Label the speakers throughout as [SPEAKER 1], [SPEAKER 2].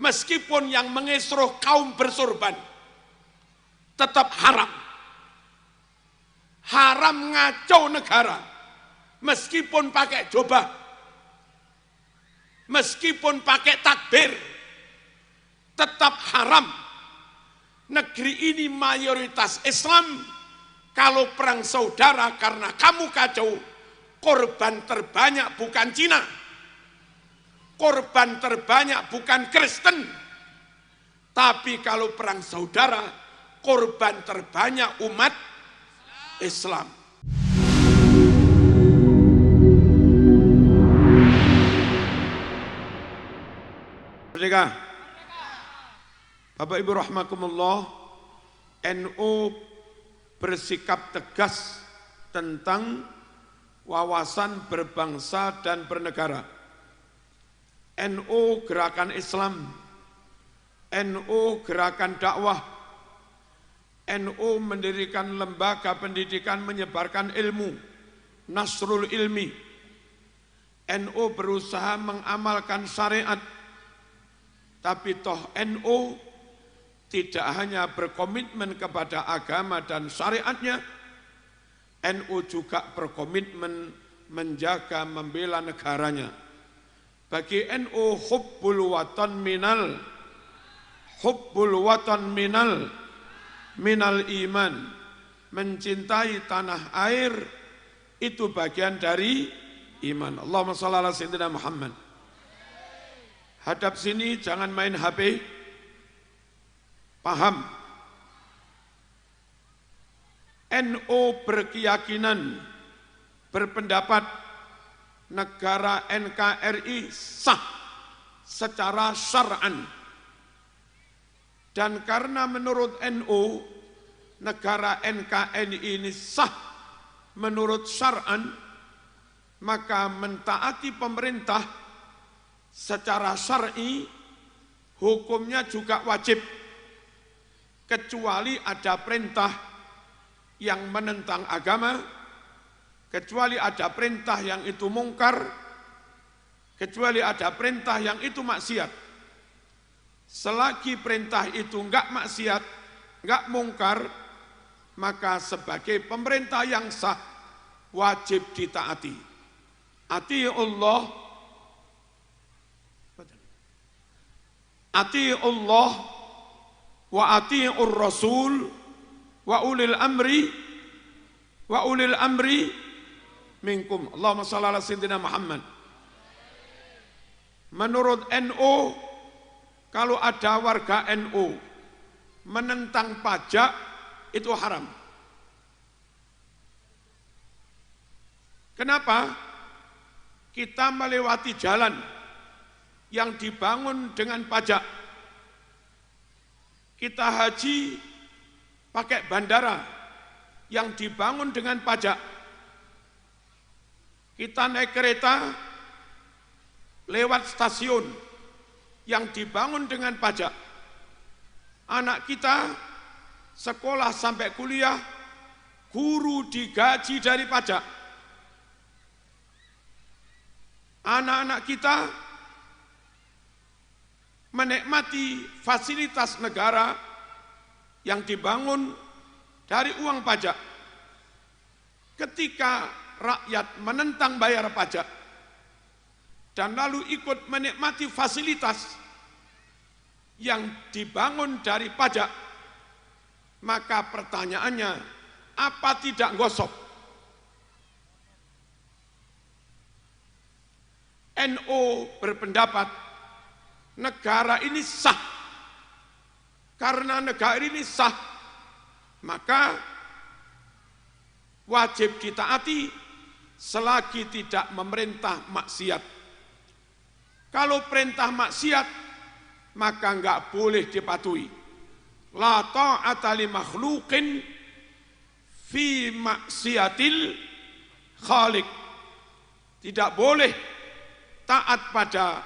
[SPEAKER 1] meskipun yang mengesruh kaum bersorban, tetap haram. Haram ngacau negara, meskipun pakai jubah, meskipun pakai takbir, tetap haram. Negeri ini mayoritas Islam, kalau perang saudara karena kamu kacau, korban terbanyak bukan Cina, korban terbanyak bukan Kristen, tapi kalau perang saudara, korban terbanyak umat Islam. Merdeka. Bapak Ibu rahimakumullah, NU bersikap tegas tentang wawasan berbangsa dan bernegara. NU gerakan Islam, NU gerakan dakwah, NU mendirikan lembaga pendidikan menyebarkan ilmu, Nasrul Ilmi. NU berusaha mengamalkan syariat, tapi toh NU tidak hanya berkomitmen kepada agama dan syariatnya, NU juga berkomitmen menjaga membela negaranya. Bagi NU hubbul watan minal iman, mencintai tanah air itu bagian dari iman. Allahumma shalli ala sayyidina Muhammad. Hadap sini, jangan main HP. Paham? NU berkeyakinan, berpendapat negara NKRI sah secara syar'an. Dan karena menurut NU, negara NKRI ini sah menurut syar'an, maka mentaati pemerintah secara syar'i hukumnya juga wajib, kecuali ada perintah yang menentang agama, kecuali ada perintah yang itu mungkar, kecuali ada perintah yang itu maksiat. Selagi perintah itu enggak maksiat, enggak mungkar, maka sebagai pemerintah yang sah wajib ditaati. Ati Allah wa ati'ur Rasul wa ulil amri minkum. Allahumma shalli ala sayyidina Muhammad. Menurut NU, kalau ada warga NU menentang pajak itu haram. Kenapa? Kita melewati jalan yang dibangun dengan pajak. Kita haji pakai bandara yang dibangun dengan pajak. Kita naik kereta lewat stasiun yang dibangun dengan pajak. Anak kita sekolah sampai kuliah, guru digaji dari pajak. Anak-anak kita menikmati fasilitas negara yang dibangun dari uang pajak. Ketika rakyat menentang bayar pajak dan lalu ikut menikmati fasilitas yang dibangun dari pajak, maka pertanyaannya, apa tidak gosok? NU berpendapat negara ini sah. Karena negara ini sah, maka wajib ditaati selagi tidak memerintah maksiat. Kalau perintah maksiat, maka enggak boleh dipatuhi. La ta'ata li makhluqin fi maksiatil khaliq. Tidak boleh taat pada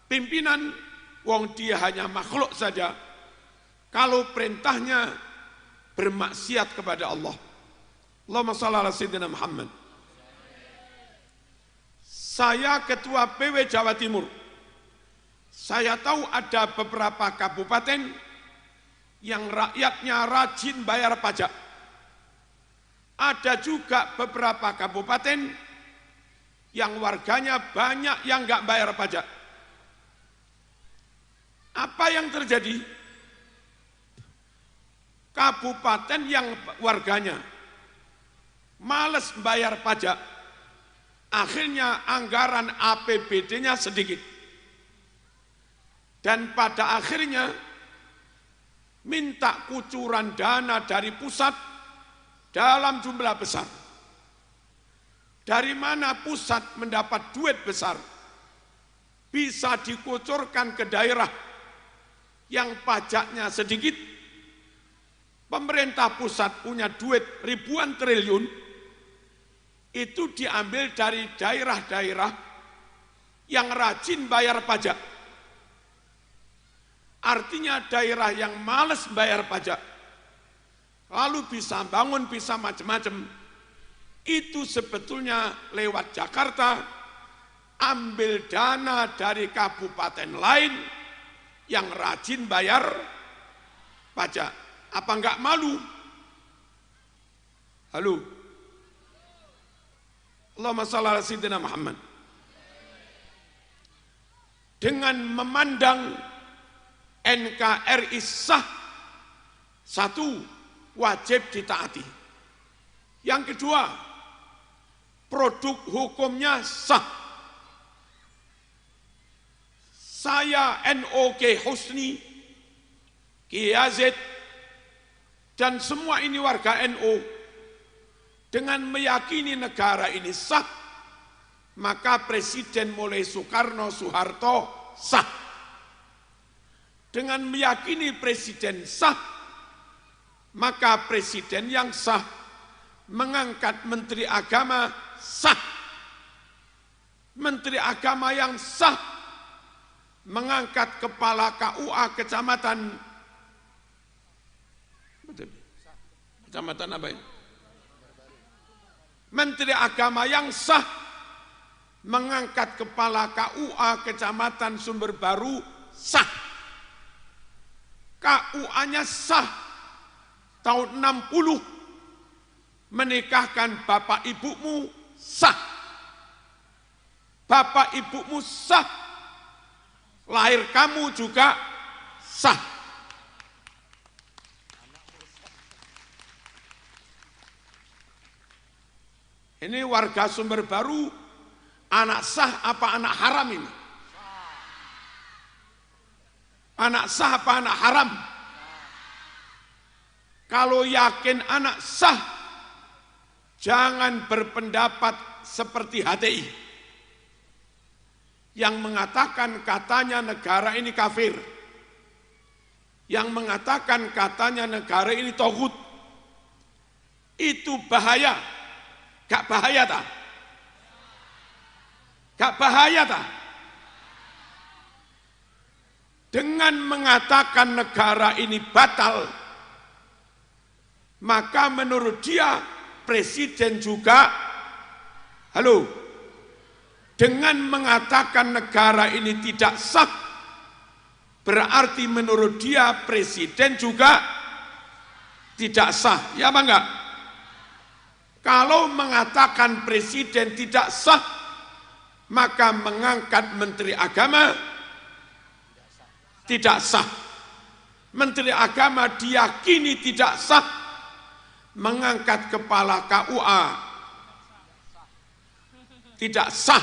[SPEAKER 1] pimpinan, wong dia hanya makhluk saja, kalau perintahnya bermaksiat kepada Allah. Allahumma shalli ala sayyidina Muhammad. Saya ketua PW Jawa Timur, Saya tahu ada beberapa kabupaten yang rakyatnya rajin bayar pajak. Ada juga beberapa kabupaten yang warganya banyak yang nggak bayar pajak. Apa yang terjadi? Kabupaten yang warganya malas bayar pajak, akhirnya anggaran APBD-nya sedikit. Dan pada akhirnya minta kucuran dana dari pusat dalam jumlah besar. Dari mana pusat mendapat duit besar? Bisa dikucurkan ke daerah yang pajaknya sedikit. Pemerintah pusat punya duit ribuan triliun, itu diambil dari daerah-daerah yang rajin bayar pajak. Artinya daerah yang malas bayar pajak, lalu bisa bangun, bisa macam-macam, itu sebetulnya lewat Jakarta, ambil dana dari kabupaten lain yang rajin bayar pajak. Apa enggak malu? Halo? Allahumma shalli ala sayyidina Muhammad. Dengan memandang NKRI sah, satu, wajib ditaati. Yang kedua, produk hukumnya sah. Saya NOK Husni, Kiai Yazid, dan semua ini warga NU dengan meyakini negara ini sah, maka Presiden mulai Soekarno, Soeharto sah. Dengan meyakini Presiden sah, maka Presiden yang sah mengangkat Menteri Agama sah. Menteri Agama yang sah mengangkat Kepala KUA Kecamatan, Kecamatan apa ini? Menteri Agama yang sah mengangkat Kepala KUA Kecamatan Sumber Baru sah. KUA-nya sah tahun 60 menikahkan bapak ibumu sah. Bapak ibumu sah, lahir kamu juga sah. Ini warga Sumber Baru, anak sah apa anak haram ini? Anak sah apa anak haram? Kalau yakin anak sah, jangan berpendapat seperti HTI yang mengatakan katanya negara ini kafir, yang mengatakan katanya negara ini tauhid. Itu bahaya. Gak bahaya tak? Gak bahaya tak? Dengan mengatakan negara ini batal, maka menurut dia Presiden juga, halo, dengan mengatakan negara ini tidak sah, berarti menurut dia Presiden juga tidak sah, ya apa enggak? Kalau mengatakan Presiden tidak sah, maka mengangkat Menteri Agama tidak sah. Menteri Agama diyakini tidak sah, mengangkat Kepala KUA tidak sah.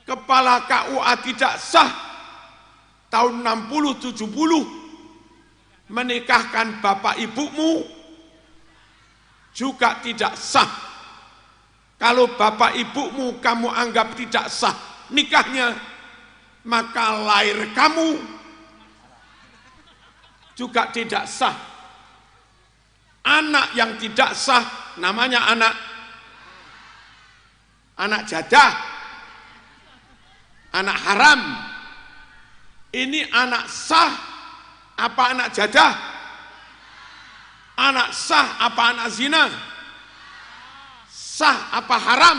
[SPEAKER 1] Kepala KUA tidak sah, tahun 60-70 menikahkan bapak ibumu juga tidak sah. Kalau bapak ibumu kamu anggap tidak sah nikahnya, maka lahir kamu juga tidak sah. Anak yang tidak sah namanya anak jadah, anak haram. Ini anak sah apa anak jadah? Anak sah apa anak zina? Sah apa haram?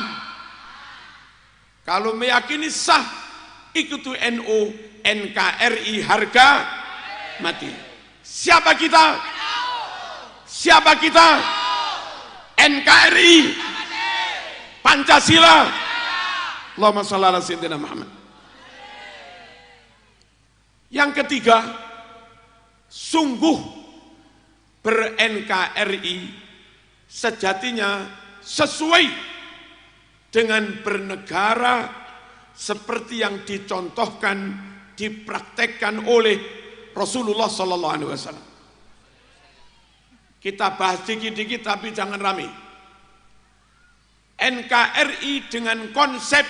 [SPEAKER 1] Kalau meyakini sah, ikuti NU, NKRI harga mati. Siapa kita? Siapa kita? NKRI, Pancasila. Allahumma shalli ala sayyidina Muhammad. Yang ketiga, sungguh ber-NKRI sejatinya sesuai dengan bernegara seperti yang dicontohkan, dipraktekkan oleh Rasulullah Sallallahu Alaihi Wasallam. Kita bahas dikit-dikit tapi jangan rame. NKRI dengan konsep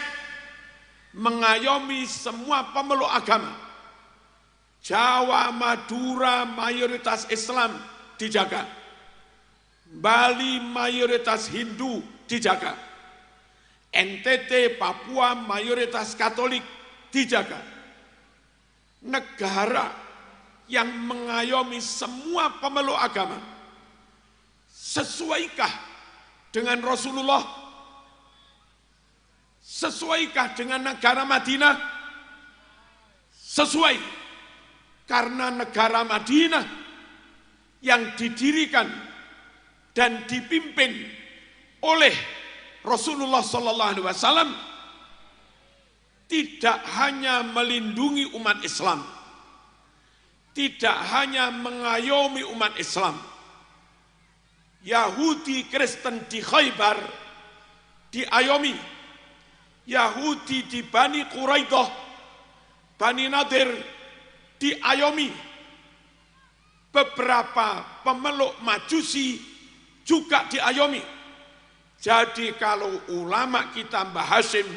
[SPEAKER 1] mengayomi semua pemeluk agama. Jawa, Madura mayoritas Islam dijaga. Bali mayoritas Hindu dijaga. NTT, Papua mayoritas Katolik dijaga. Negara yang mengayomi semua pemeluk agama. Sesuaikah dengan Rasulullah? Sesuaikah dengan negara Madinah? Sesuai. Karena negara Madinah yang didirikan dan dipimpin oleh Rasulullah Sallallahu Alaihi Wasallam tidak hanya melindungi umat Islam, tidak hanya mengayomi umat Islam. Yahudi Kristen di Khaybar diayomi, Yahudi di Bani Quraidah, Bani Nadir diayomi, beberapa pemeluk Majusi juga diayomi. Jadi kalau ulama kita Mbah Hashim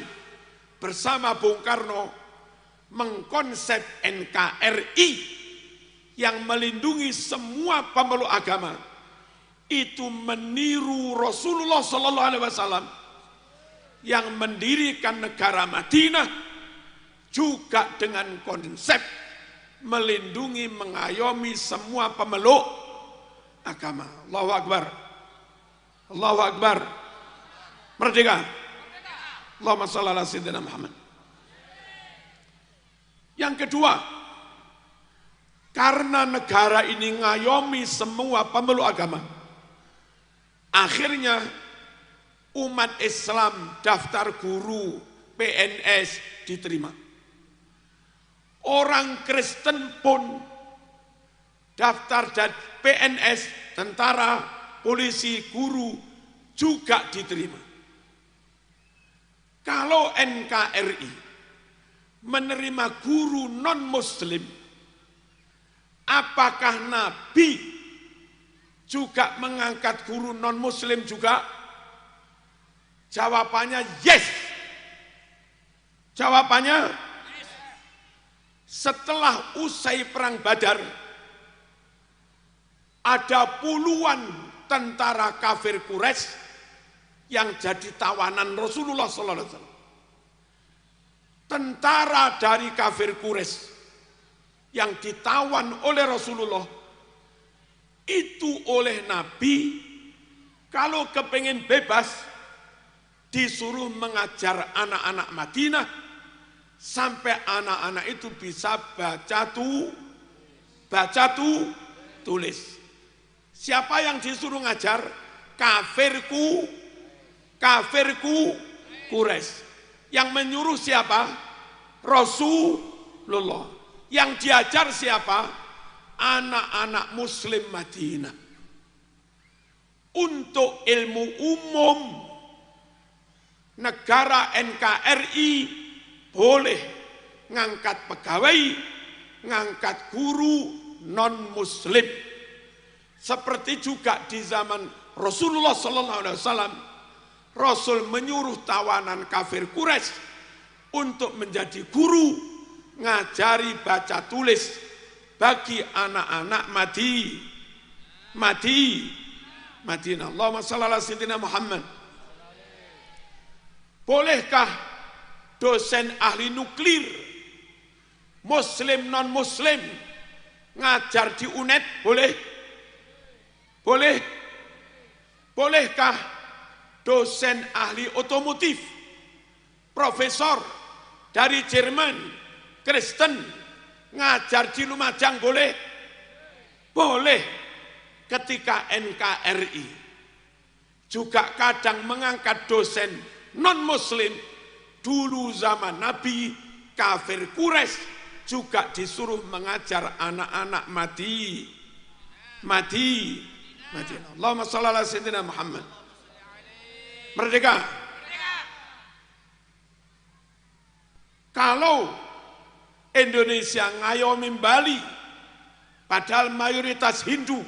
[SPEAKER 1] bersama Bung Karno mengkonsep NKRI yang melindungi semua pemeluk agama, itu meniru Rasulullah Sallallahu Alaihi Wasallam yang mendirikan negara Madinah juga dengan konsep melindungi, mengayomi semua pemeluk agama. Allahu Akbar. Allahu Akbar. Merdeka. Allahumma shalli ala sayyidina Muhammad. Yang kedua, karena negara ini ngayomi semua pemeluk agama, akhirnya umat Islam daftar guru PNS diterima. Orang Kristen pun daftar PNS, tentara, polisi, guru juga diterima. Kalau NKRI menerima guru non-muslim, apakah Nabi juga mengangkat guru non-muslim juga? Jawabannya yes. Jawabannya setelah usai perang Badar, ada puluhan tentara kafir Quraisy yang jadi tawanan Rasulullah Sallallahu Alaihi Wasallam. Tentara dari kafir Quraisy yang ditawan oleh Rasulullah itu oleh Nabi, kalau kepengen bebas disuruh mengajar anak-anak Madinah sampai anak-anak itu bisa baca tulis. Siapa yang disuruh ngajar? Kafirku Quraisy. Yang menyuruh siapa? Rasulullah. Yang diajar siapa? Anak-anak muslim Madinah. Untuk ilmu umum, negara NKRI boleh ngangkat pegawai, ngangkat guru non-muslim. Seperti juga di zaman Rasulullah Sallallahu Alaihi Wasallam, Rasul menyuruh tawanan kafir Quraisy untuk menjadi guru, ngajari baca tulis bagi anak-anak Madinah. Allahumma shalli ala sayyidina Muhammad. Bolehkah dosen ahli nuklir, muslim non-muslim, ngajar di UNED? Boleh? Boleh? Bolehkah dosen ahli otomotif, profesor, dari Jerman, Kristen, ngajar di Lumajang boleh? Boleh. Ketika NKRI juga kadang mengangkat dosen non-muslim, dulu zaman Nabi, kafir Quraisy juga disuruh mengajar anak-anak Madinah. Allahumma shalli ala sayyidina Muhammad. Merdeka. Kalau Indonesia ngayomi Bali, padahal mayoritas Hindu,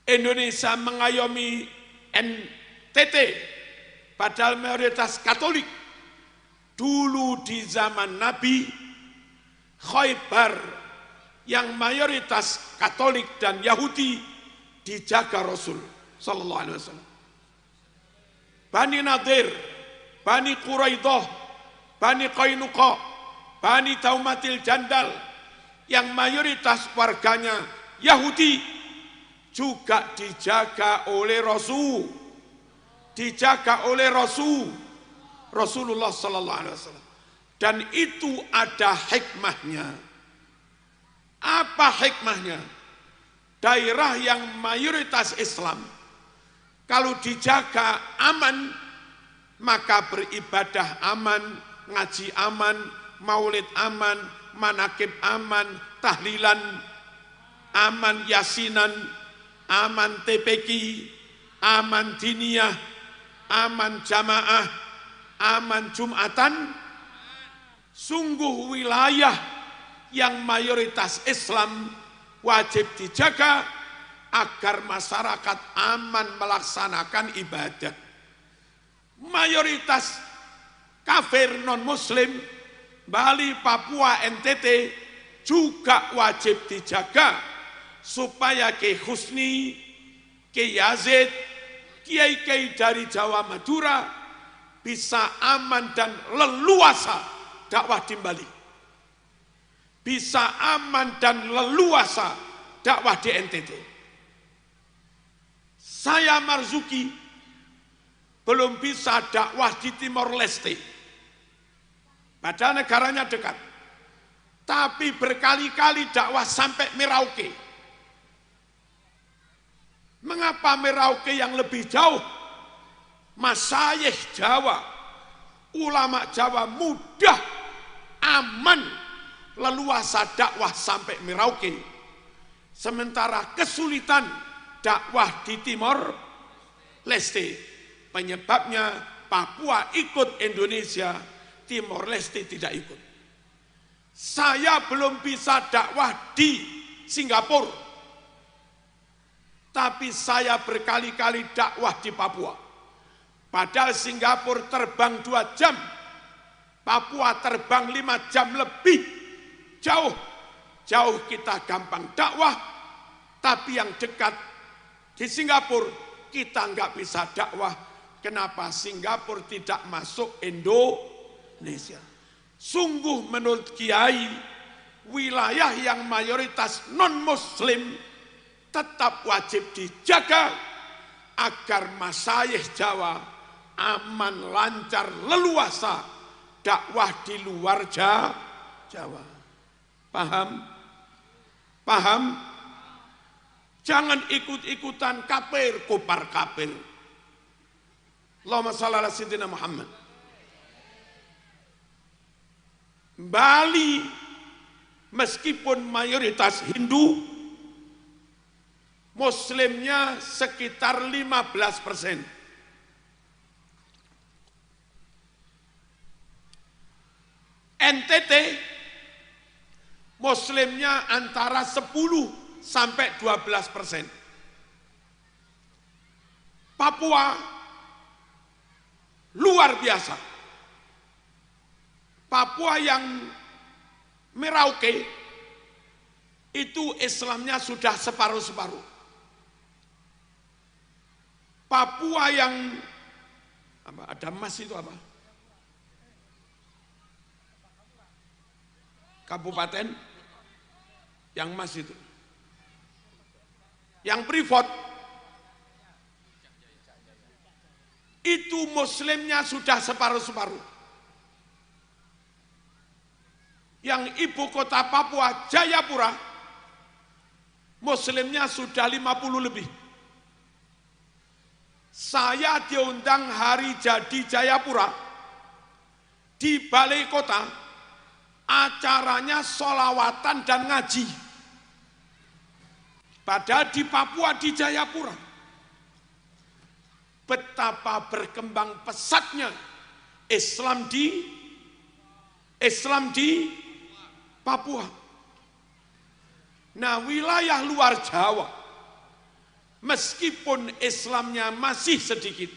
[SPEAKER 1] Indonesia mengayomi NTT, padahal mayoritas Katolik. Dulu di zaman Nabi, Khaybar yang mayoritas Katolik dan Yahudi dijaga Rasul sallallahu alaihi wasallam. Bani Nadir, Bani Quraidah, Bani Qainuqa, Bani Taumatil Jandal yang mayoritas warganya Yahudi juga dijaga oleh Rasulullah sallallahu alaihi wasallam. Dan itu ada hikmahnya. Apa hikmahnya? Daerah yang mayoritas Islam kalau dijaga aman, maka beribadah aman, ngaji aman, maulid aman, manakib aman, tahlilan aman, yasinan aman, TPQ aman, diniyah aman, jamaah aman, jumatan. Sungguh wilayah yang mayoritas Islam wajib dijaga agar masyarakat aman melaksanakan ibadah. Mayoritas kafir non-muslim, Bali, Papua, NTT juga wajib dijaga supaya Kiai Husni, Kiai Yazid, kiai-kiai dari Jawa Madura bisa aman dan leluasa dakwah di Bali. Bisa aman dan leluasa dakwah di NTT. Saya Marzuki belum bisa dakwah di Timor Leste, padahal negaranya dekat. Tapi berkali-kali dakwah sampai Merauke. Mengapa Merauke yang lebih jauh? Masyayikh Jawa, ulama Jawa mudah, aman, leluasa dakwah sampai Merauke. Sementara kesulitan dakwah di Timor Leste. Penyebabnya Papua ikut Indonesia, Timor Leste tidak ikut. Saya belum bisa dakwah di Singapura, tapi saya berkali-kali dakwah di Papua. Padahal Singapura terbang 2 jam, Papua terbang 5 jam lebih, jauh kita gampang dakwah, tapi yang dekat di Singapura kita nggak bisa dakwah. Kenapa Singapura tidak masuk Indonesia? Sungguh menurut Kiai, wilayah yang mayoritas non-muslim tetap wajib dijaga agar masyayikh Jawa aman, lancar, leluasa dakwah di luar Jawa. Paham? Jangan ikut-ikutan kafir, kopar kafir. Allahumma shalli ala sayyidina Muhammad. Bali meskipun mayoritas Hindu, Muslimnya sekitar 15%. NTT Muslimnya antara 10 sampai 12%. Papua luar biasa. Papua yang Merauke itu Islamnya sudah separuh-separuh. Papua yang ada emas itu apa? Kabupaten yang emas itu. Yang privat itu Muslimnya sudah separuh-separuh. yang ibu kota Papua, Jayapura, muslimnya sudah 50 lebih. Saya diundang hari jadi Jayapura, di balai kota, acaranya sholawatan dan ngaji. Padahal di Papua, di Jayapura. Betapa berkembang pesatnya Islam di Papua. Nah, wilayah luar Jawa, meskipun Islamnya masih sedikit,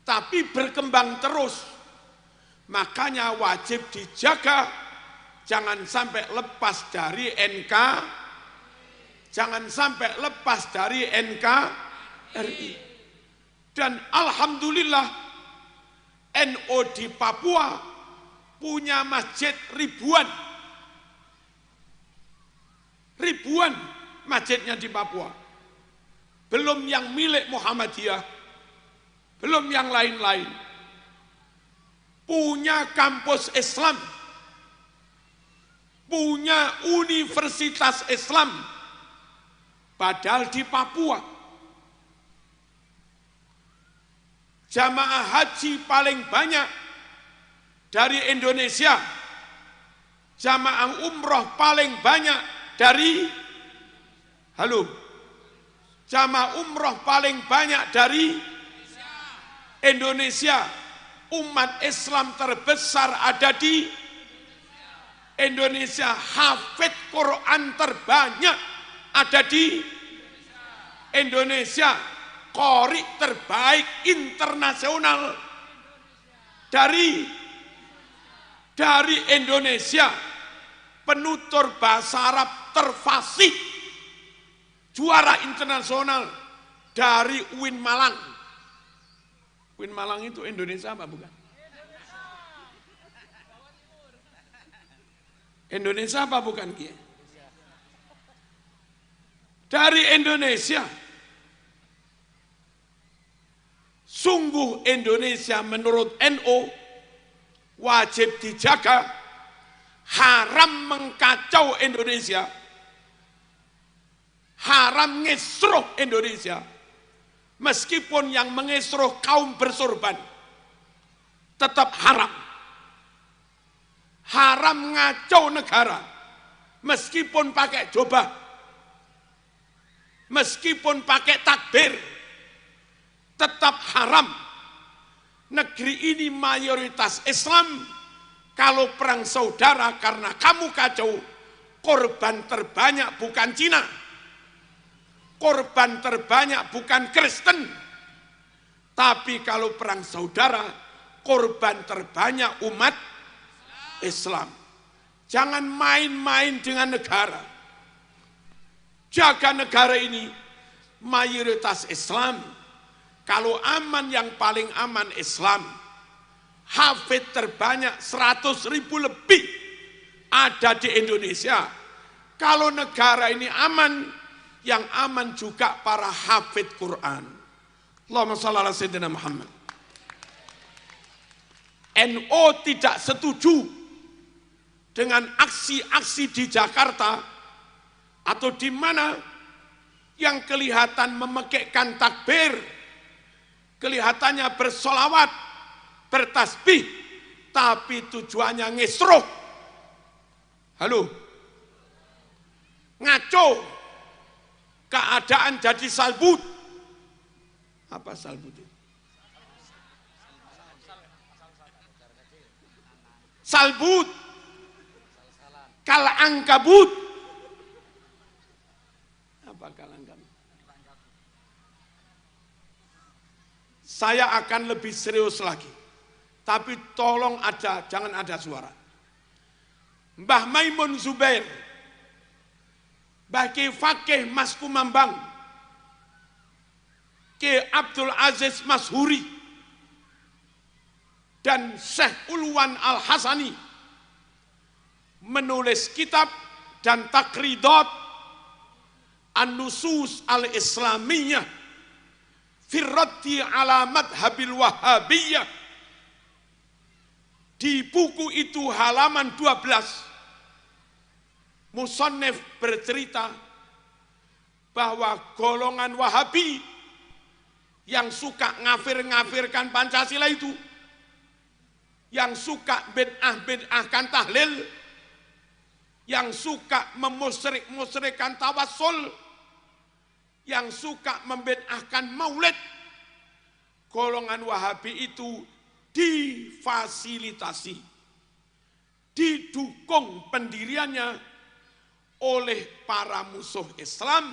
[SPEAKER 1] tapi berkembang terus. Makanya wajib dijaga, jangan sampai lepas dari jangan sampai lepas dari NKRI. Dan alhamdulillah NU di Papua punya masjid ribuan masjidnya di Papua. Belum yang milik Muhammadiyah, belum yang lain-lain. Punya kampus Islam, punya universitas Islam, padahal di Papua. Jamaah haji paling banyak dari Indonesia, jamaah umroh paling banyak dari jamaah umroh paling banyak dari Indonesia. Umat Islam terbesar ada di Indonesia. Hafid Quran terbanyak ada di Indonesia. Qori terbaik internasional dari Indonesia. Penutur bahasa Arab terfasih, juara internasional dari UIN Malang. UIN Malang itu Indonesia apa bukan? Indonesia apa bukan, Kiai? Dari Indonesia. Sungguh Indonesia menurut NU wajib dijaga, haram mengkacau Indonesia, haram ngesruh Indonesia. Meskipun yang mengesruh kaum bersorban, tetap haram. Haram ngacau negara, meskipun pakai jubah, meskipun pakai takbir, tetap haram. Negeri ini mayoritas Islam. Kalau perang saudara karena kamu kacau, korban terbanyak bukan Cina, korban terbanyak bukan Kristen, tapi kalau perang saudara, korban terbanyak umat Islam. Jangan main-main dengan negara. Jaga negara ini, mayoritas Islam. Kalau aman, yang paling aman Islam. Hafid terbanyak 100.000 lebih ada di Indonesia. Kalau negara ini aman, yang aman juga para hafid Quran. Allahumma shalli ala sayyidina Muhammad. NU tidak setuju dengan aksi-aksi di Jakarta atau di mana yang kelihatan memekekkan takbir, kelihatannya bersolawat, bertasbih, tapi tujuannya ngesruh. Ngaco, keadaan jadi salbut. Apa salbut itu? Salbut, kalangkabut. Apa kalangkabut? Saya akan lebih serius lagi, tapi tolong jangan ada suara. Mbah Maimun Zubair, Mbah Ki Fakih Mas Kumambang, Ki Abdul Aziz Mashuri, dan Syekh Ulwan Al-Hasani menulis kitab dan takridat An-Nusus Al-Islamiyah Firraddi ala madhabil Wahhabiyah. Di buku itu halaman 12 Musannif bercerita bahwa golongan Wahabi yang suka ngafir-ngafirkan Pancasila itu, yang suka bid'ah-bid'ahkan tahlil, yang suka memusyrik-musyrikkan tawassul, yang suka membid'ahkan maulid, golongan Wahabi itu difasilitasi, didukung pendiriannya oleh para musuh Islam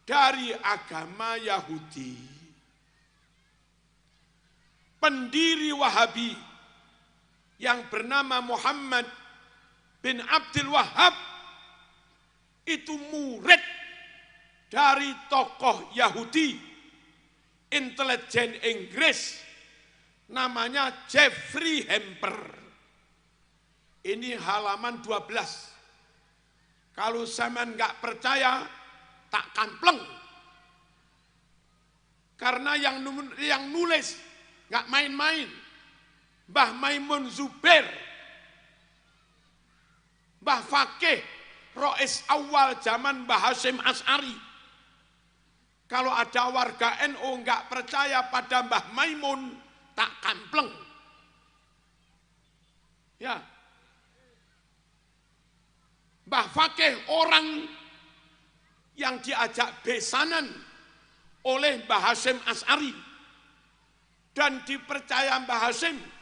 [SPEAKER 1] dari agama Yahudi. Pendiri Wahabi yang bernama Muhammad bin Abdul Wahhab itu murid dari tokoh Yahudi, intelijen Inggris, namanya Jeffrey Hamper. Ini halaman 12. Kalau sampean nggak percaya, tak kampleng. Karena yang nulis nggak main-main. Mbah Maimun Zubair, Mbah Fakih, Rois awal zaman Mbah Hasyim Asy'ari. Kalau ada warga NU nggak percaya pada Mbah Maimun, tak kampleng. Ya. Mbah Fakih orang yang diajak besanan oleh Mbah Hasyim Asy'ari dan dipercaya Mbah Hasyim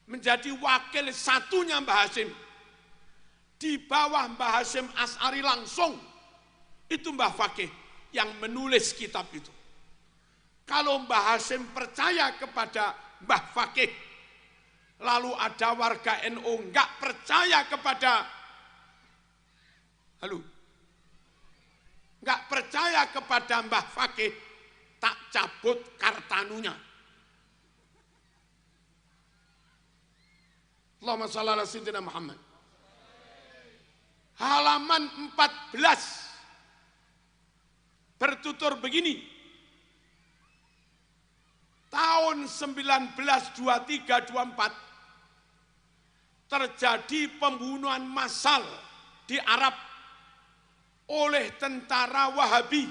[SPEAKER 1] menjadi wakil satunya Mbah Hasyim. Di bawah Mbah Hasyim Asy'ari langsung itu Mbah Fakih yang menulis kitab itu. Kalau Mbah Hasyim percaya kepada Mbah Fakih, lalu ada warga NU enggak percaya kepada enggak percaya kepada Mbah Fakih, tak cabut kartanunya. Allahumma shalli ala sayyidina Muhammad. Halaman 14 bertutur begini. Tahun 1923-24 terjadi pembunuhan massal di Arab oleh tentara Wahabi.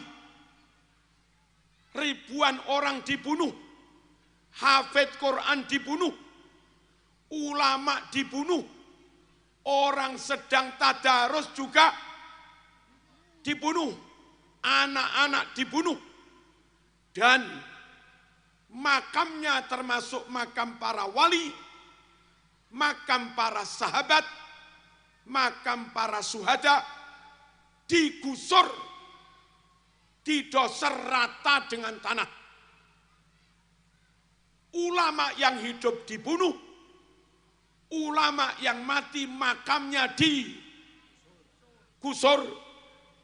[SPEAKER 1] Ribuan orang dibunuh, hafid Quran dibunuh, ulama dibunuh, orang sedang tadarus juga dibunuh, anak-anak dibunuh, dan makamnya termasuk makam para wali, makam para sahabat, makam para syuhada digusur, didoser rata dengan tanah. Ulama yang hidup dibunuh, ulama yang mati makamnya digusur,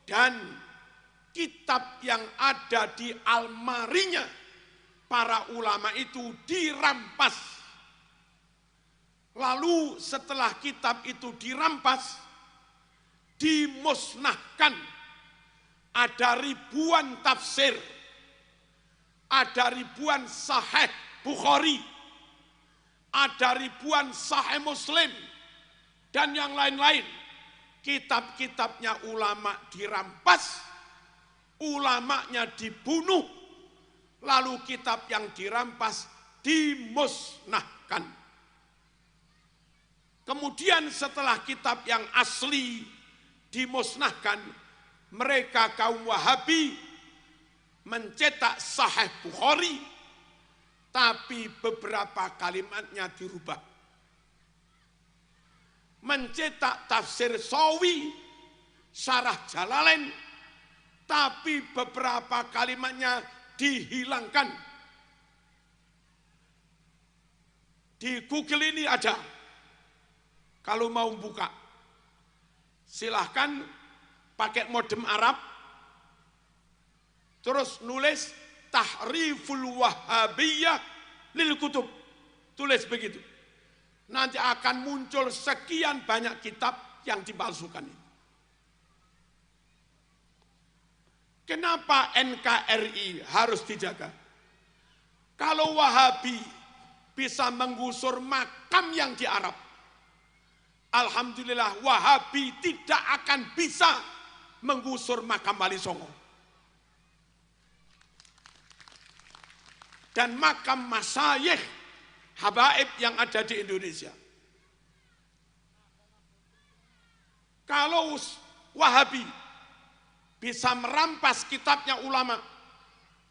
[SPEAKER 1] dan kitab yang ada di almarinya para ulama itu dirampas. Lalu setelah kitab itu dirampas, dimusnahkan, ada ribuan tafsir, ada ribuan sahih Bukhari, ada ribuan sahih Muslim, dan yang lain-lain. Kitab-kitabnya ulama dirampas, ulamanya dibunuh, lalu kitab yang dirampas dimusnahkan. Kemudian setelah kitab yang asli dimusnahkan, mereka kaum Wahabi mencetak Sahih Bukhari, tapi beberapa kalimatnya dirubah. Mencetak tafsir Sawi, Syarah Jalalain, tapi beberapa kalimatnya dihilangkan. Di Google ini ada, kalau mau buka. Silahkan pakai modem Arab, terus nulis Tahriful Wahhabiyah lil Kutub, tulis begitu. Nanti akan muncul sekian banyak kitab yang dipalsukan. Kenapa NKRI harus dijaga? Kalau Wahabi bisa menggusur makam yang di Arab, Alhamdulillah Wahabi tidak akan bisa menggusur makam Wali Songo. Dan makam masyayikh habaib yang ada di Indonesia. Kalau Wahabi bisa merampas kitabnya ulama,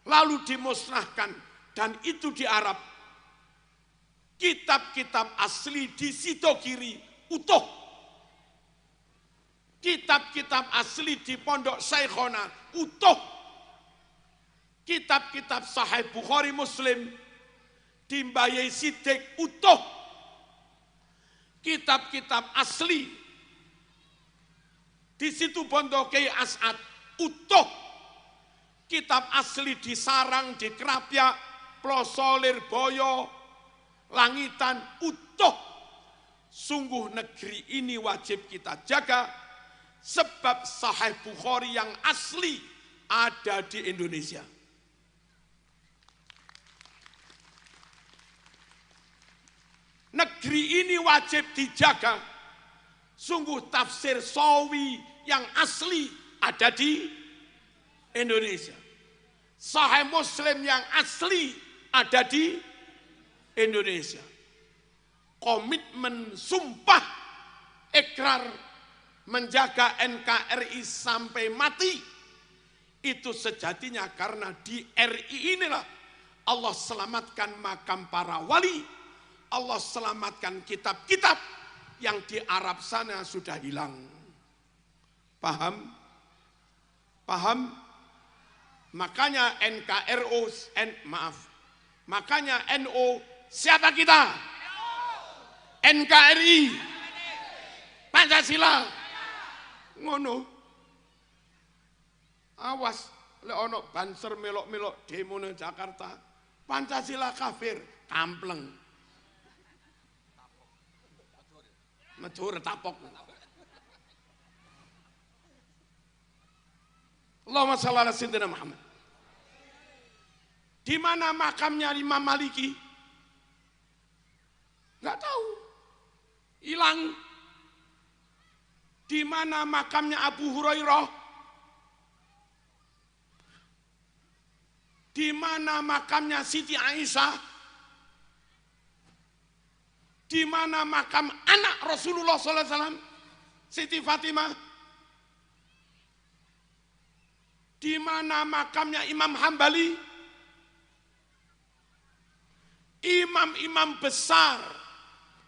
[SPEAKER 1] lalu dimusnahkan, dan itu di Arab, kitab-kitab asli di Sidogiri utuh. Kitab-kitab asli di Pondok Syekhona utuh. Kitab-kitab Sahih Bukhari Muslim di Mbayai Sidik utuh. Kitab-kitab asli di situ Pondok Kiai As'ad utuh. Kitab asli di Sarang, di Krapyak, Ploso, Lirboyo, Langitan utuh. Sungguh negeri ini wajib kita jaga, sebab Sahih Bukhari yang asli ada di Indonesia. Negeri ini wajib dijaga. Sungguh tafsir Sawi yang asli ada di Indonesia. Sahih Muslim yang asli ada di Indonesia. Komitmen sumpah ikrar menjaga NKRI sampai mati itu sejatinya karena di RI inilah Allah selamatkan makam para wali, Allah selamatkan kitab-kitab yang di Arab sana sudah hilang. Paham? Paham? Makanya makanya NO siapa kita? NKRI, Pancasila, ngono. Awas, lek ono banser melok-melok demo nang Jakarta, Pancasila kafir, kampleng. Medur tapok. Allahumma shalli ala sayyidina Muhammad. Di mana makamnya Imam Maliki? Enggak tahu. Hilang. Di mana makamnya Abu Hurairah? Di mana makamnya Siti Aisyah? Di mana makam anak Rasulullah SAW, Siti Fatimah? Di mana makamnya Imam Hambali? Imam-imam besar.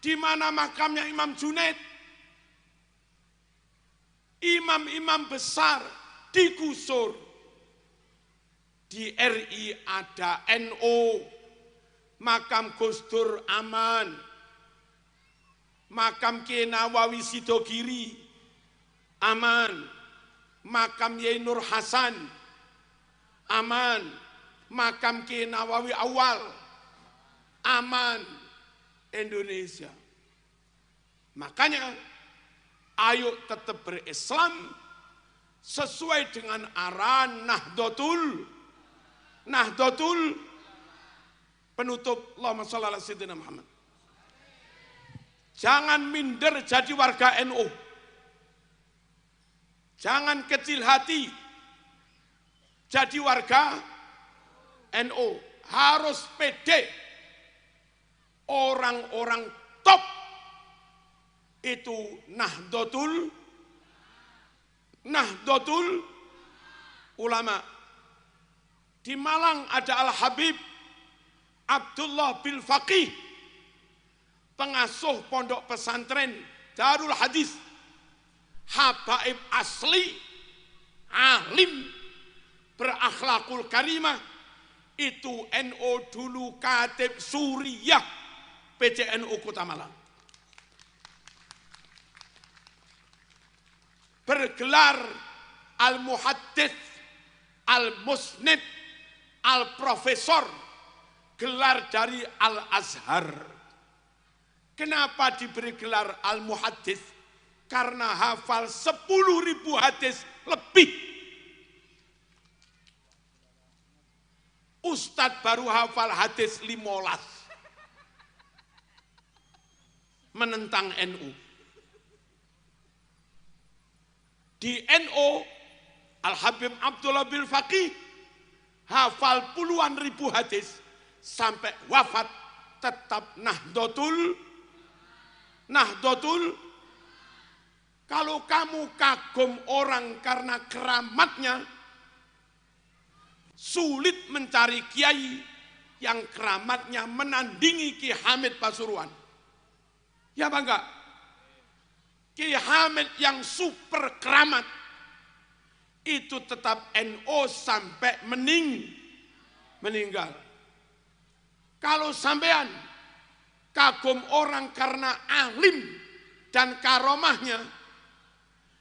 [SPEAKER 1] Di mana makamnya Imam Junaid? Imam-imam besar digusur. Di RI ada NO, makam Gus Dur aman, makam Kiai Nawawi Sidogiri aman, makam Yai Nur Hasan aman, makam Kiai Nawawi Awal aman. Indonesia. Makanya ayo tetap berislam sesuai dengan arahan Nahdlatul penutup. Allahumma shalli ala sayyidina Muhammad. Jangan minder jadi warga NU. Jangan kecil hati jadi warga NU. Harus pede. Orang-orang top itu Nahdlatul Ulama. Di Malang ada Al-Habib Abdullah bin Faqih, pengasuh pondok pesantren Darul Hadis, habaib asli, alim, berakhlakul karimah. Itu NO dulu Katib Suriah PCNU Kota Malang. Bergelar Al-Muhaddits, Al-Musnid, Al-Profesor, gelar dari Al-Azhar. Kenapa diberi gelar Al-Muhaddits? Karena hafal 10.000 hadis lebih. Ustadz baru hafal hadis 15 menentang NU. Di NO, Al-Habib Abdullah bin Faqih hafal puluhan ribu hadis sampai wafat tetap Nahdlatul. Kalau kamu kagum orang karena keramatnya, sulit mencari kiai yang keramatnya menandingi Ki Hamid Pasuruan. Ya apa enggak? Ki Hamid yang super keramat itu tetap NO sampai meninggal. Kalau sampean kagum orang karena alim dan karomahnya,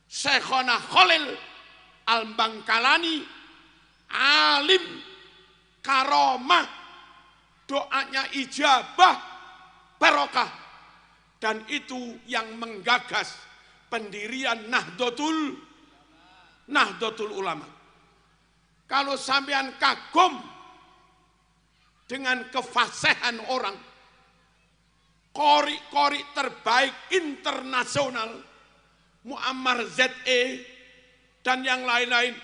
[SPEAKER 1] Syekhona Khalil Al-Bangkalani alim, karomah, doanya ijabah, barokah, dan itu yang menggagas pendirian Nahdlatul Ulama. Kalau sampean kagum dengan kefasihan orang, kori-kori terbaik internasional, Muammar ZE dan yang lain-lain,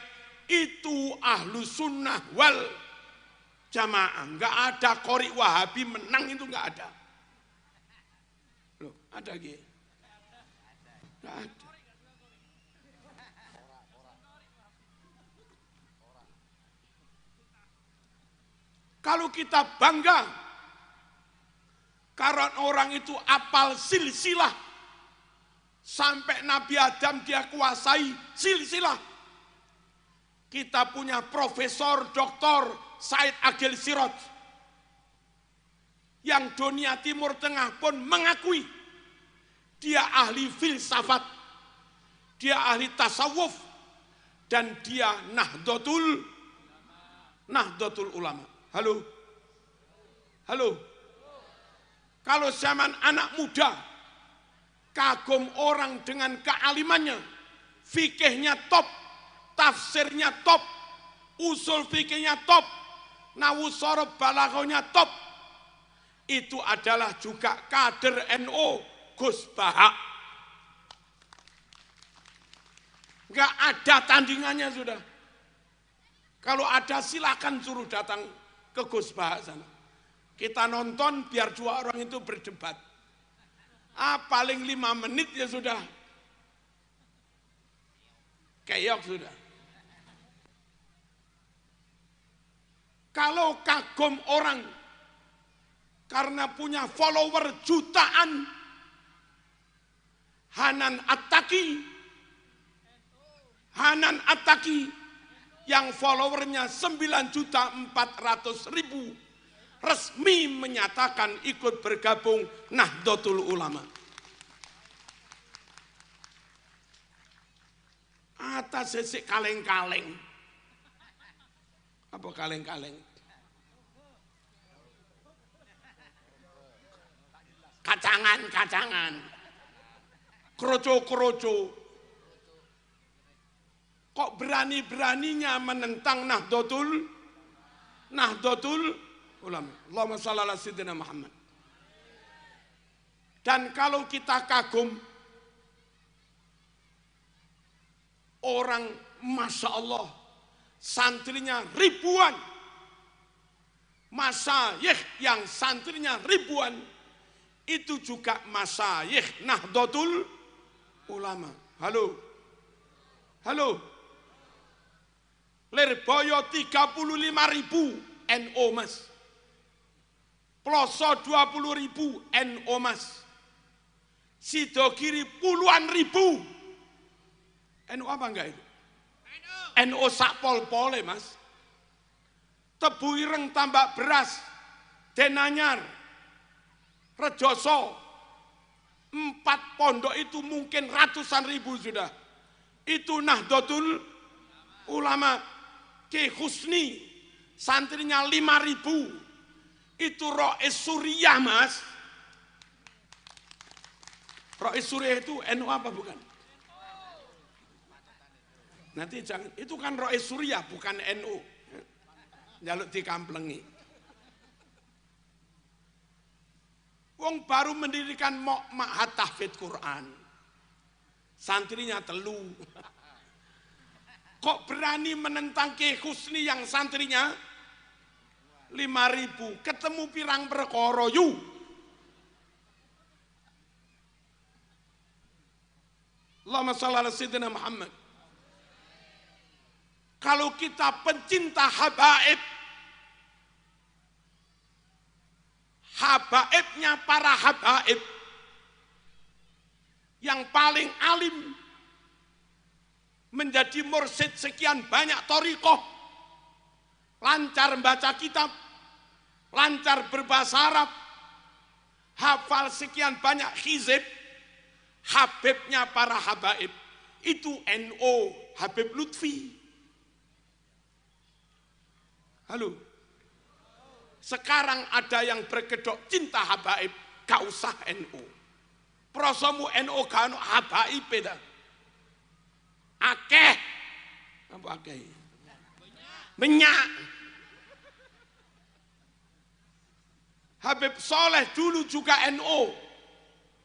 [SPEAKER 1] itu ahlu sunnah wal jamaah. Enggak ada kori wahabi menang, itu enggak ada. Loh, ada gitu? Enggak ada. Kalau kita bangga karena orang itu apal silsilah, sampai Nabi Adam dia kuasai silsilah. Kita punya Profesor Dr. Said Agil Siraj yang dunia Timur Tengah pun mengakui dia ahli filsafat, dia ahli tasawuf, dan dia Nahdlatul Ulama. Halo? Kalau zaman anak muda kagum orang dengan kealimannya, fikihnya top, tafsirnya top, usul fikihnya top, nahwu sorof balaghahnya top, itu adalah juga kader NO Gus Baha. Enggak ada tandingannya sudah. Kalau ada silakan suruh datang ke Gus Baha sana. Kita nonton biar dua orang itu berdebat. Paling 5 menit ya sudah. Keok sudah. Kalau kagum orang karena punya follower jutaan, Hanan Attaqi yang followernya 9.400.000 resmi menyatakan ikut bergabung Nahdlatul Ulama. Atas sesek kaleng-kaleng. Apa kaleng-kaleng? Kacangan. Kroco. Kok berani-beraninya menentang Nahdlatul Ulama. Allahumma shalli ala sayyidina Muhammad. Dan kalau kita kagum orang, Masya Allah, santrinya ribuan, masyayikh yang santrinya ribuan, itu juga masyayikh Nahdlatul Ulama. Halo? Lirboyo 35.000 NO mas, Ploso 20.000 NO mas, Sidogiri puluhan ribu NO. Apa enggak itu? NO sak pol-pole mas. Tebu Ireng Tambak Beras, Denanyar, Rejoso, 4 pondok itu mungkin ratusan ribu sudah. Itu Nahdlatul Ulama. Ki Husni santrinya 5.000. Itu Rois Suriah mas. Rois Suriah itu NU apa bukan? Nanti jangan, itu kan Rois Suriah bukan NU. Jaluk dikamplengi. Wong baru mendirikan Ma'had Tahfidz Quran. Santrinya telu. kok berani menentang Kiai Husni yang santrinya 5.000, ketemu pirang perkara yu. Allahumma shalli ala sayyidina Muhammad. Kalau kita pencinta habaib, habaibnya para habaib yang paling alim, menjadi mursyid sekian banyak thariqah, lancar membaca kitab, lancar berbahasa Arab, hafal sekian banyak hizib, habibnya para habaib itu NO Habib Lutfi. Halo, sekarang ada yang berkedok cinta habaib, gak usah NO. Prosomu NO gak ono habaib beda. Akeh, apa akeh? Banyak. Habib Soleh dulu juga NO.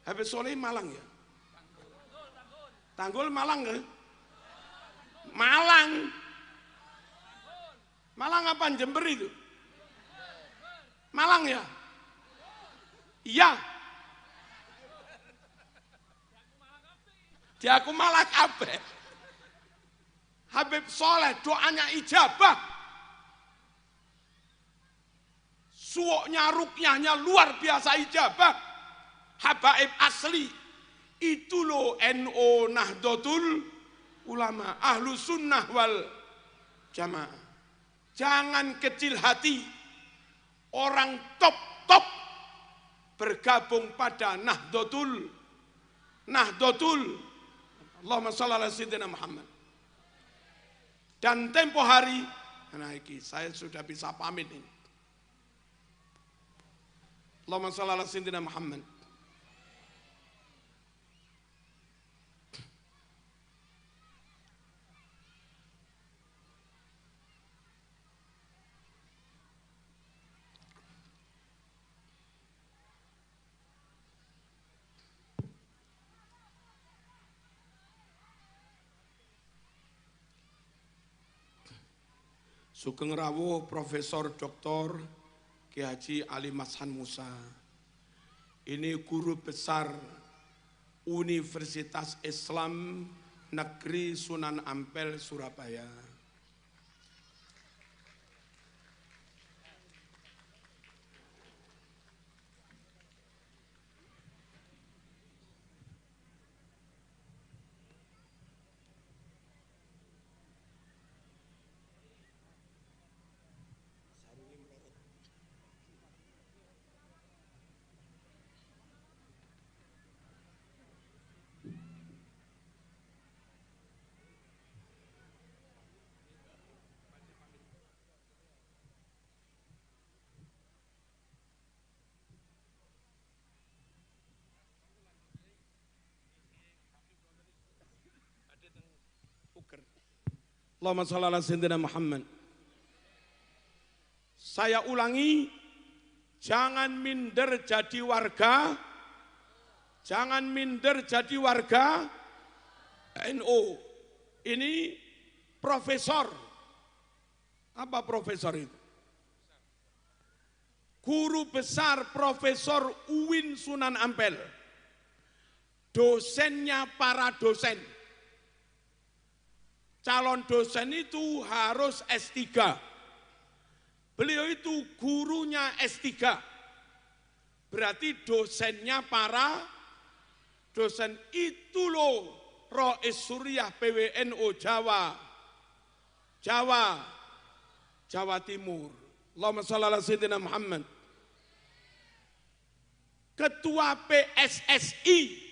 [SPEAKER 1] Habib Soleh Malang ya? Tanggul Malang kan? Malang. Malang apa Jember itu? Malang ya? Iya. Di aku Malang kabeh. Habib Soleh doanya ijabah. Suoknya rukyahnya luar biasa ijabah. Habaib asli. Itu loh NO Nahdlatul Ulama, Ahlu Sunnah wal Jamaah. Jangan kecil hati. Orang top-top bergabung pada Nahdlatul. Allahumma shalli ala sayyidina Muhammad. Dan tempo hari, nah ini saya sudah bisa pamit ini. Allahumma shalli ala sayyidina Muhammad. Sugeng rawuh Profesor Dr. Ki Haji Ali Mashan Musa. Ini guru besar Universitas Islam Negeri Sunan Ampel, Surabaya. Allahumma shalli ala sayyidina Muhammad. Saya ulangi, jangan minder jadi warga, jangan minder jadi warga NU. Ini profesor. Apa profesor itu? Guru besar Profesor UIN Sunan Ampel. Dosennya para dosen. Calon dosen itu harus S3. Beliau itu gurunya S3. Berarti dosennya para dosen itu loh. Rois Suriah PWNU Jawa Timur. Allahumma shalli ala sayyidina Muhammad. Ketua PSSI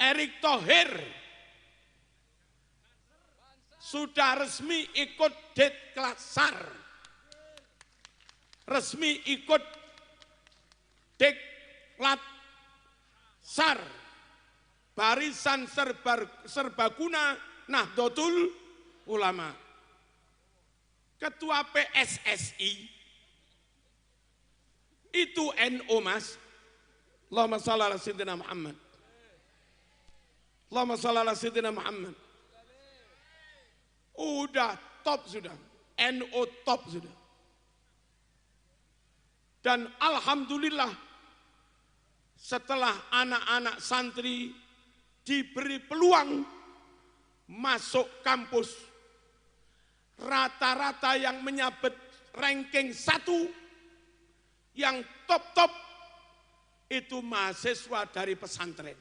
[SPEAKER 1] Erick Thohir sudah resmi ikut Deklatsar, resmi ikut Deklatsar, Barisan Serbaguna Nahdlatul Ulama. Ketua PSSI itu NU Mas. Allahumma shalli ala sayyidina Muhammad. Allahumma shalli ala sayyidina Muhammad. Udah top sudah, NU top sudah. Dan alhamdulillah setelah anak-anak santri diberi peluang masuk kampus, rata-rata yang menyabet ranking 1 yang top-top itu mahasiswa dari pesantren.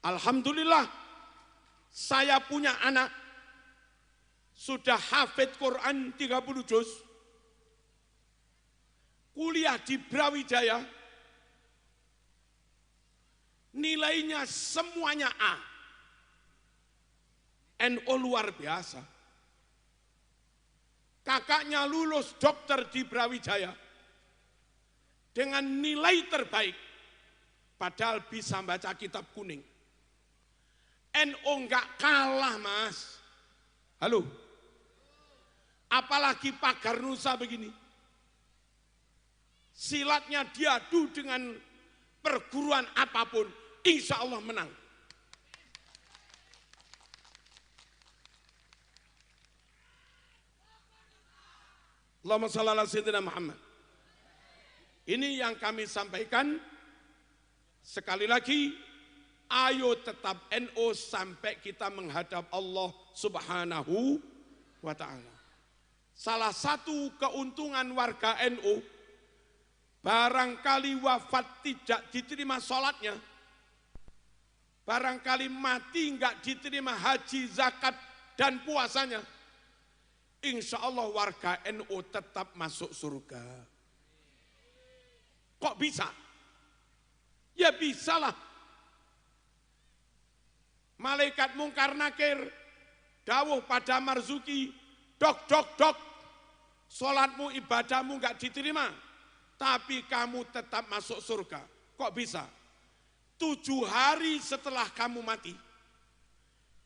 [SPEAKER 1] Alhamdulillah saya punya anak sudah hafid Quran 30 juz, kuliah di Brawijaya, nilainya semuanya A. NU luar biasa. Kakaknya lulus dokter di Brawijaya dengan nilai terbaik, padahal bisa baca kitab kuning. NU enggak kalah, Mas. Halo. Apalagi pagar Nusa begini. Silatnya diadu dengan perguruan apapun, insya Allah menang. Allahumma shalli ala sayyidina Muhammad. Ini yang kami sampaikan. Sekali lagi, ayo tetap NU sampai kita menghadap Allah Subhanahu wa ta'ala. Salah satu keuntungan warga NU, barangkali wafat tidak diterima sholatnya, barangkali mati enggak diterima haji, zakat, dan puasanya, insya Allah warga NU tetap masuk surga. Kok bisa? Ya bisalah. Malaikat mungkar nakir dawuh pada Marzuki, dok, sholatmu, ibadahmu enggak diterima, tapi kamu tetap masuk surga. Kok bisa? 7 hari setelah kamu mati,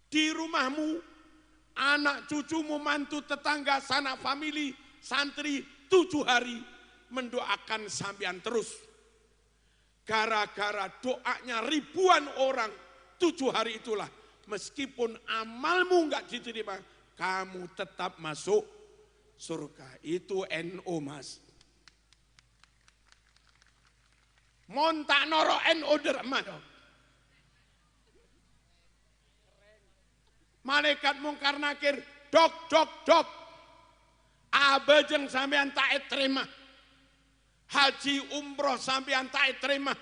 [SPEAKER 1] di rumahmu, anak cucumu, mantu, tetangga, sanak famili, santri 7 hari mendoakan sampean terus. Gara-gara doanya ribuan orang 7 hari itulah, meskipun amalmu enggak diterima, kamu tetap masuk surga. Itu NU, Mas. Montak noro NU derma dong. Malaikat mungkar nakir, dok. Abajeng sampean tak terima. Haji umroh sampean tak terima.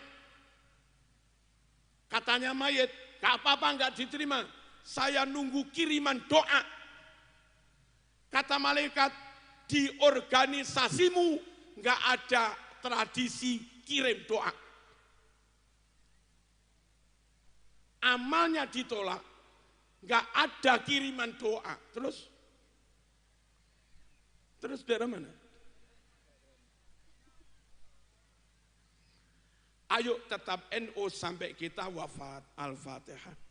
[SPEAKER 1] Katanya mayit, gak apa-apa enggak diterima. Saya nunggu kiriman doa. Kata malaikat, di organisasimu enggak ada tradisi kirim doa. Amalnya ditolak, enggak ada kiriman doa. Terus dari mana? Ayo tetap NU sampai kita wafat. Al-Fatihah.